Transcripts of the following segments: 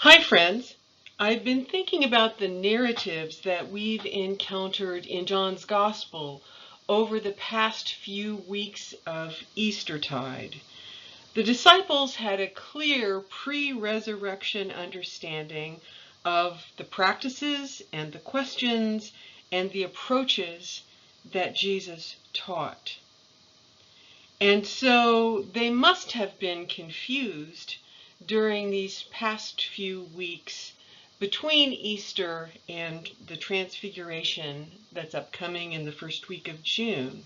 Hi friends, I've been thinking about the narratives that we've encountered in John's Gospel over the past few weeks of Eastertide. The disciples had a clear pre-resurrection understanding of the practices and the questions and the approaches that Jesus taught. And so they must have been confused during these past few weeks between Easter and the Transfiguration that's upcoming in the first week of June.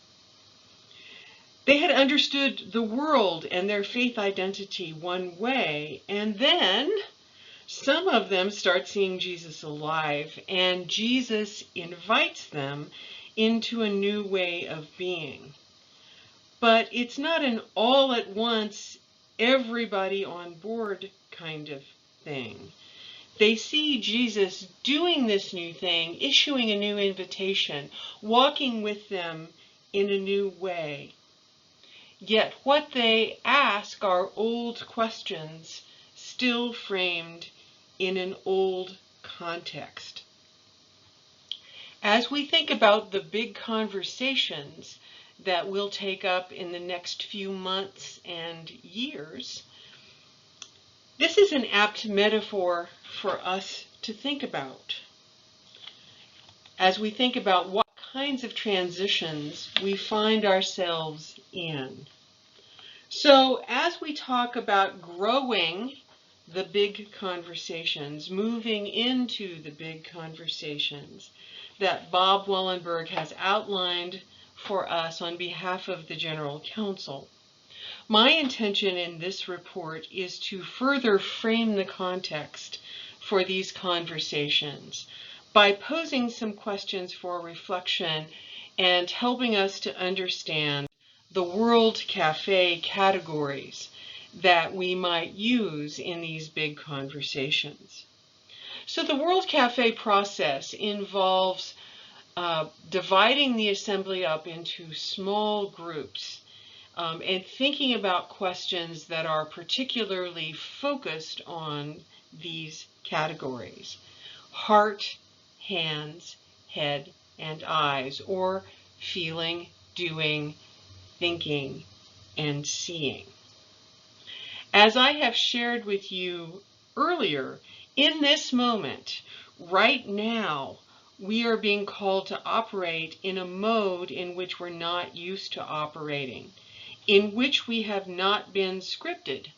They had understood the world and their faith identity one way, and then some of them start seeing Jesus alive, and Jesus invites them into a new way of being. But it's not an all at once, everybody on board kind of thing. They see Jesus doing this new thing, issuing a new invitation, walking with them in a new way. Yet what they ask are old questions, still framed in an old context. As we think about the big conversations that we'll take up in the next few months and years, this is an apt metaphor for us to think about as we think about what kinds of transitions we find ourselves in. So as we talk about growing the big conversations, moving into the big conversations that Bob Wellenberg has outlined for us on behalf of the General Counsel, my intention in this report is to further frame the context for these conversations by posing some questions for reflection and helping us to understand the World Cafe categories that we might use in these big conversations. So the World Cafe process involves dividing the assembly up into small groups and thinking about questions that are particularly focused on these categories: heart, hands, head, and eyes, or feeling, doing, thinking, and seeing. As I have shared with you earlier, in this moment, right now, we are being called to operate in a mode in which we're not used to operating, in which we have not been scripted,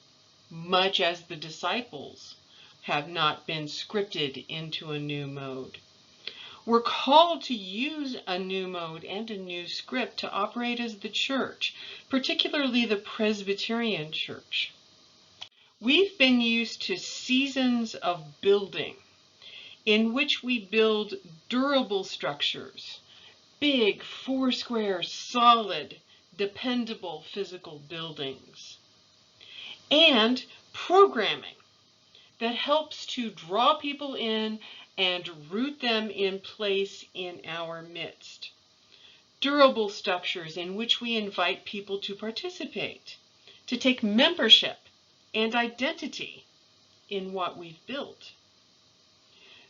much as the disciples have not been scripted into a new mode. We're called to use a new mode and a new script to operate as the church, particularly the Presbyterian church. We've been used to seasons of building, in which we build durable structures, big, four-square, solid, dependable physical buildings, and programming that helps to draw people in and root them in place in our midst. Durable structures in which we invite people to participate, to take membership and identity in what we've built.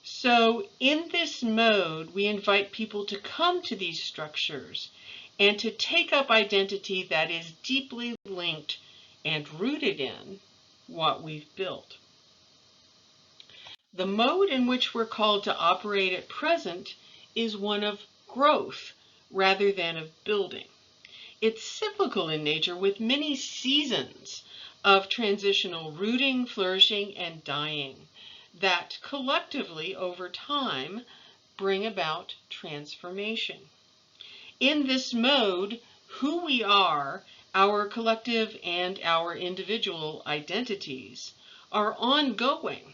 So in this mode, we invite people to come to these structures and to take up identity that is deeply linked and rooted in what we've built. The mode in which we're called to operate at present is one of growth rather than of building. It's cyclical in nature with many seasons of transitional rooting, flourishing, and dying that collectively over time bring about transformation. In this mode, who we are, our collective and our individual identities, are ongoing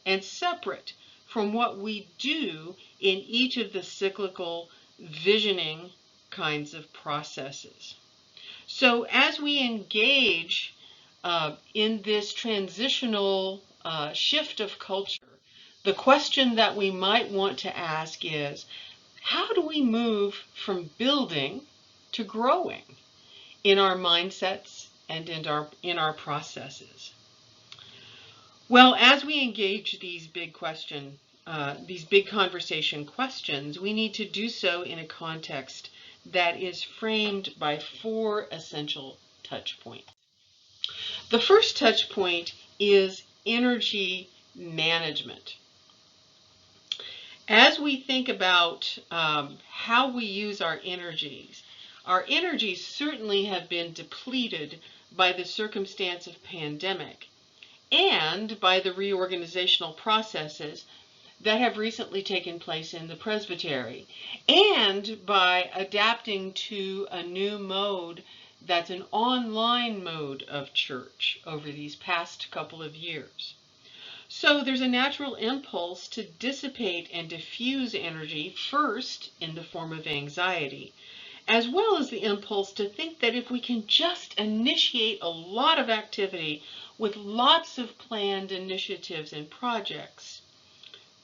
and separate from what we do in each of the cyclical visioning kinds of processes. So as we engage in this transitional shift of culture, the question that we might want to ask is, how do we move from building to growing in our mindsets and in our processes? Well, as we engage these big conversation questions, we need to do so in a context that is framed by 4 essential touch points. The first touch point is energy management. As we think about how we use our energies certainly have been depleted by the circumstance of pandemic and by the reorganizational processes that have recently taken place in the presbytery, and by adapting to a new mode that's an online mode of church over these past couple of years. So there's a natural impulse to dissipate and diffuse energy first in the form of anxiety, as well as the impulse to think that if we can just initiate a lot of activity with lots of planned initiatives and projects,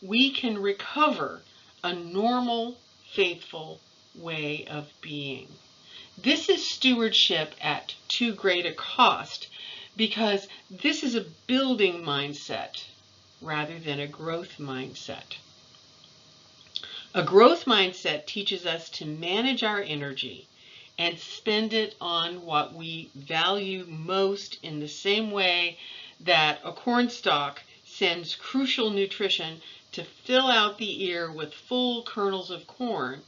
we can recover a normal, faithful way of being. This is stewardship at too great a cost, because this is a building mindset rather than a growth mindset. A growth mindset teaches us to manage our energy and spend it on what we value most, in the same way that a cornstalk sends crucial nutrition to fill out the ear with full kernels of corn,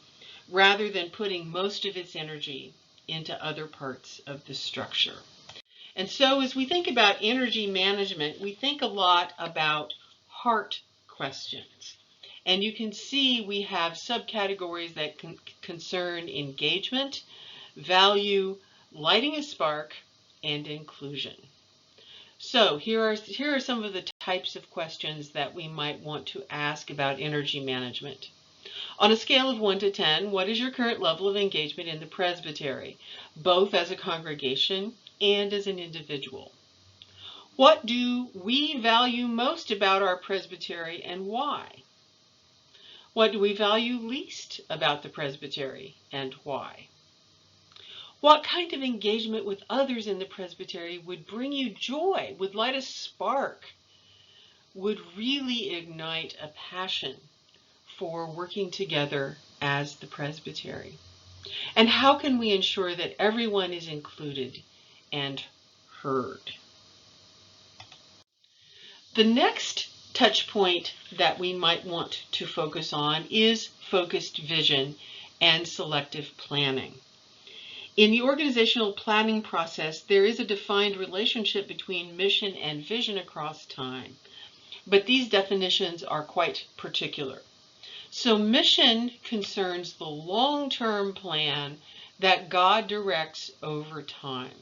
rather than putting most of its energy into other parts of the structure. And so as we think about energy management, we think a lot about heart questions. And you can see we have subcategories that concern engagement, value, lighting a spark, and inclusion. So here are some of the types of questions that we might want to ask about energy management. On a scale of 1 to 10, what is your current level of engagement in the presbytery, both as a congregation and as an individual? What do we value most about our presbytery, and why? What do we value least about the presbytery, and why? What kind of engagement with others in the presbytery would bring you joy, would light a spark, would really ignite a passion for working together as the presbytery? And how can we ensure that everyone is included and heard? The next touch point that we might want to focus on is focused vision and selective planning. In the organizational planning process, there is a defined relationship between mission and vision across time, but these definitions are quite particular. So mission concerns the long-term plan that God directs over time.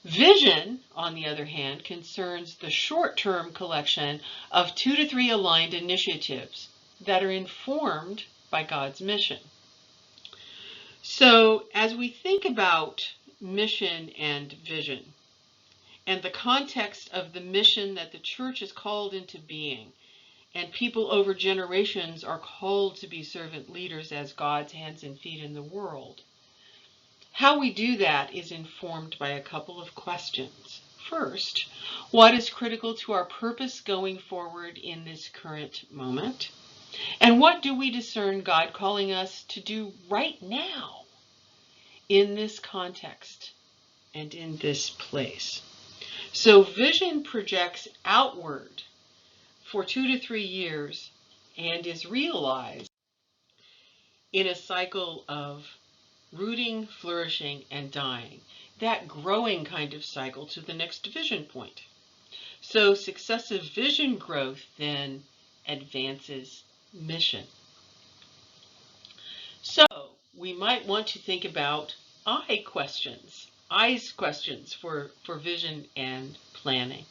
Vision, on the other hand, concerns the short-term collection of 2 to 3 aligned initiatives that are informed by God's mission. So as we think about mission and vision, and the context of the mission that the church is called into being, and people over generations are called to be servant leaders as God's hands and feet in the world, how we do that is informed by a couple of questions. First, what is critical to our purpose going forward in this current moment? And what do we discern God calling us to do right now in this context and in this place? So vision projects outward for 2 to 3 years and is realized in a cycle of rooting, flourishing, and dying, that growing kind of cycle to the next vision point. So successive vision growth then advances mission. So we might want to think about eyes questions for vision and planning.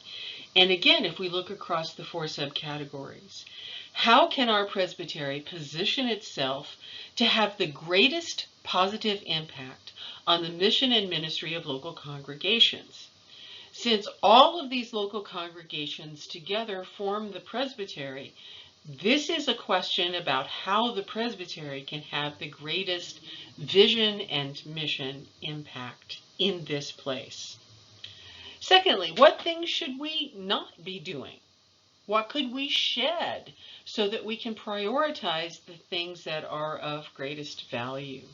And again, if we look across the 4 subcategories, how can our presbytery position itself to have the greatest positive impact on the mission and ministry of local congregations? Since all of these local congregations together form the presbytery, this is a question about how the presbytery can have the greatest vision and mission impact in this place. Secondly, what things should we not be doing? What could we shed so that we can prioritize the things that are of greatest value?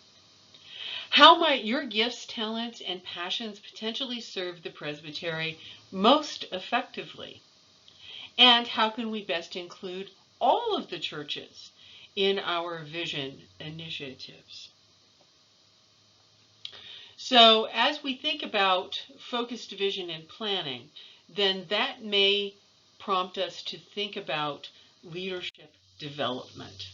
How might your gifts, talents, and passions potentially serve the presbytery most effectively? And how can we best include all of the churches in our vision initiatives? So as we think about focused vision and planning, then that may prompt us to think about leadership development.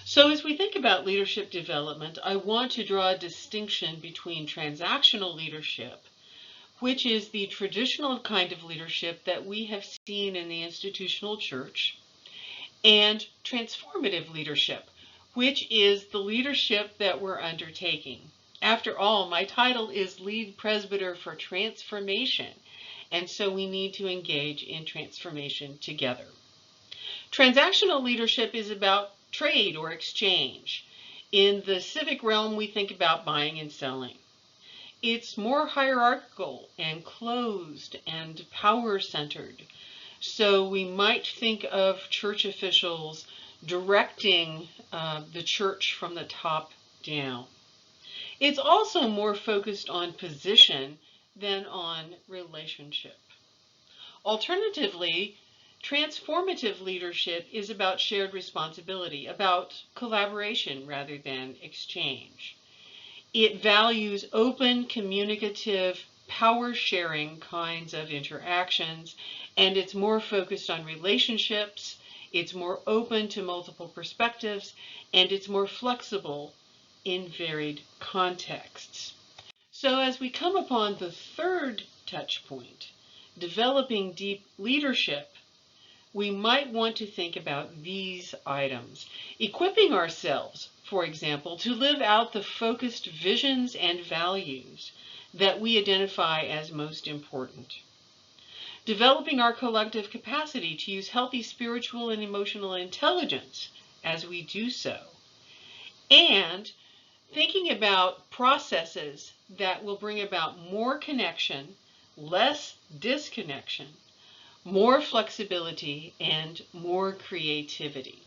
So as we think about leadership development, I want to draw a distinction between transactional leadership, which is the traditional kind of leadership that we have seen in the institutional church, and transformative leadership, which is the leadership that we're undertaking. After all, my title is Lead Presbyter for Transformation, and so we need to engage in transformation together. Transactional leadership is about trade or exchange. In the civic realm, we think about buying and selling. It's more hierarchical and closed and power-centered. So we might think of church officials directing the church from the top down. It's also more focused on position than on relationship. Alternatively, transformative leadership is about shared responsibility, about collaboration rather than exchange. It values open, communicative, power-sharing kinds of interactions, and it's more focused on relationships, it's more open to multiple perspectives, and it's more flexible in varied contexts. So as we come upon the third touch point, developing deep leadership, we might want to think about these items. Equipping ourselves, for example, to live out the focused visions and values that we identify as most important. Developing our collective capacity to use healthy spiritual and emotional intelligence as we do so. And thinking about processes that will bring about more connection, less disconnection, more flexibility, and more creativity.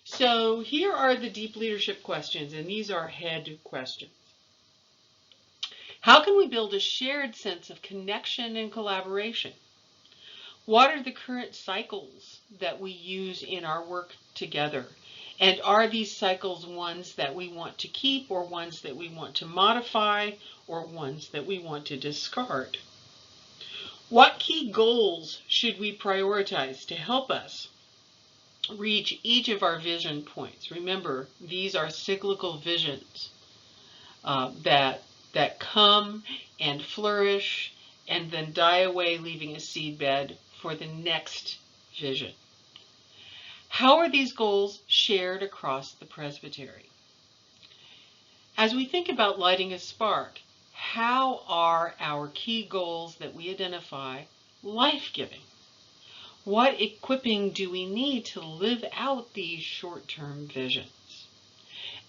So here are the deep leadership questions, and these are head questions. How can we build a shared sense of connection and collaboration? What are the current cycles that we use in our work together? And are these cycles ones that we want to keep, or ones that we want to modify, or ones that we want to discard? What key goals should we prioritize to help us reach each of our vision points? Remember, these are cyclical visions that come and flourish and then die away, leaving a seedbed for the next vision. How are these goals shared across the presbytery? As we think about lighting a spark, how are our key goals that we identify life-giving? What equipping do we need to live out these short-term visions?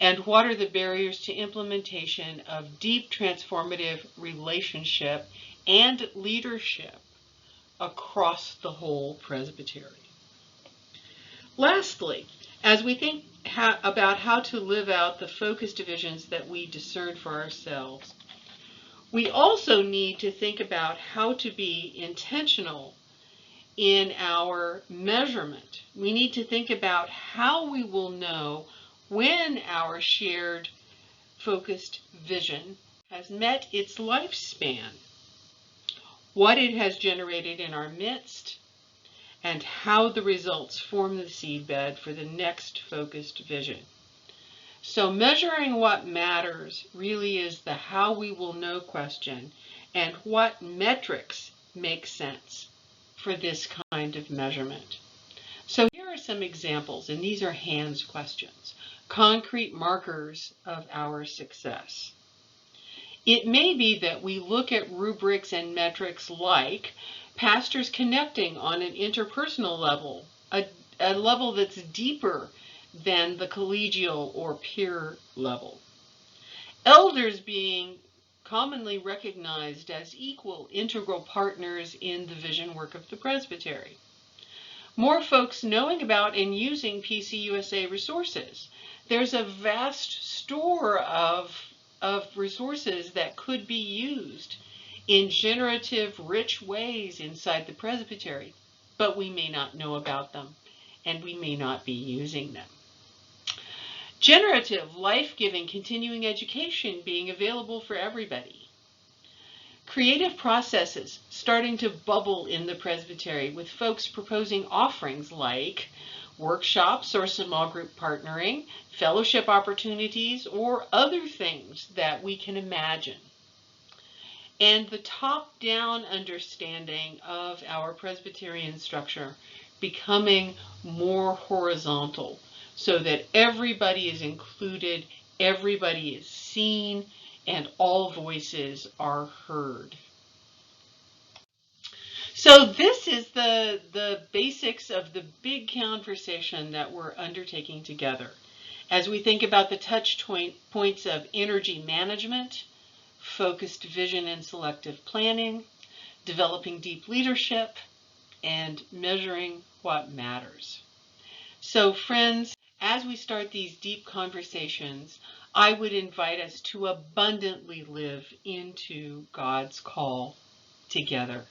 And what are the barriers to implementation of deep transformative relationship and leadership across the whole presbytery? Lastly, as we think about how to live out the focused visions that we discern for ourselves, we also need to think about how to be intentional in our measurement. We need to think about how we will know when our shared focused vision has met its lifespan, what it has generated in our midst, and how the results form the seedbed for the next focused vision. So measuring what matters really is the how we will know question, and what metrics make sense for this kind of measurement. So here are some examples, and these are hands questions, concrete markers of our success. It may be that we look at rubrics and metrics like pastors connecting on an interpersonal level, a level that's deeper than the collegial or peer level. Elders being commonly recognized as equal, integral partners in the vision work of the presbytery. More folks knowing about and using PCUSA resources. There's a vast store of resources that could be used in generative, rich ways inside the presbytery, but we may not know about them, and we may not be using them. Generative, life-giving, continuing education being available for everybody. Creative processes starting to bubble in the presbytery with folks proposing offerings like workshops or small group partnering, fellowship opportunities, or other things that we can imagine. And the top-down understanding of our Presbyterian structure becoming more horizontal so that everybody is included, everybody is seen, and all voices are heard. So this is the basics of the big conversation that we're undertaking together as we think about the touch points of energy management, focused vision and selective planning, developing deep leadership, and measuring what matters. So friends, as we start these deep conversations, I would invite us to abundantly live into God's call together.